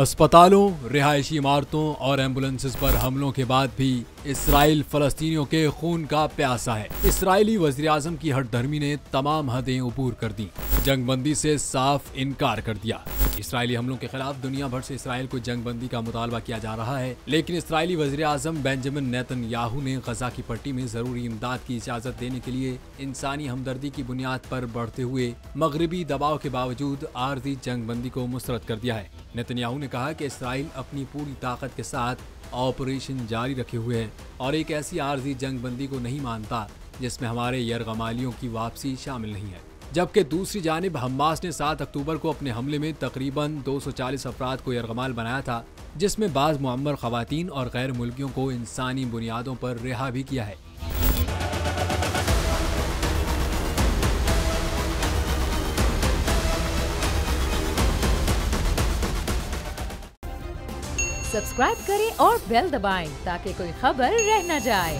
अस्पतालों, रिहायशी इमारतों और एम्बुलेंसेस पर हमलों के बाद भी इसराइल फलस्तीनियों के खून का प्यासा है। इसराइली वज़ीर-ए-आज़म की हठधर्मी ने तमाम हदें उबूर कर दी, जंगबंदी से साफ इनकार कर दिया। इसराइली हमलों के खिलाफ दुनिया भर से इसराइल को जंगबंदी का मुतालबा किया जा रहा है, लेकिन इसराइली वज़ीर-ए-आज़म बेंजामिन नेतन्याहू ने गजा की पट्टी में जरूरी इमदाद की इजाजत देने के लिए इंसानी हमदर्दी की बुनियाद पर बढ़ते हुए मगरबी दबाव के बावजूद आर्जी जंगबंदी को मुस्तरद कर दिया है। नेतन्याहू ने कहा कि इसराइल अपनी पूरी ताकत के साथ ऑपरेशन जारी रखे हुए है और एक ऐसी आर्जी जंगबंदी को नहीं मानता जिसमें हमारे यरगमालियों की वापसी शामिल नहीं है। जबकि दूसरी जानिब हमास ने 7 अक्टूबर को अपने हमले में तकरीबन 240 अफराद को यरगमाल बनाया था, जिसमें बाज़ मुअम्मर ख़वातीन और गैर मुल्कियों को इंसानी बुनियादों पर रिहा भी किया है। सब्सक्राइब करें और बेल दबाएं ताकि कोई खबर रह न जाए।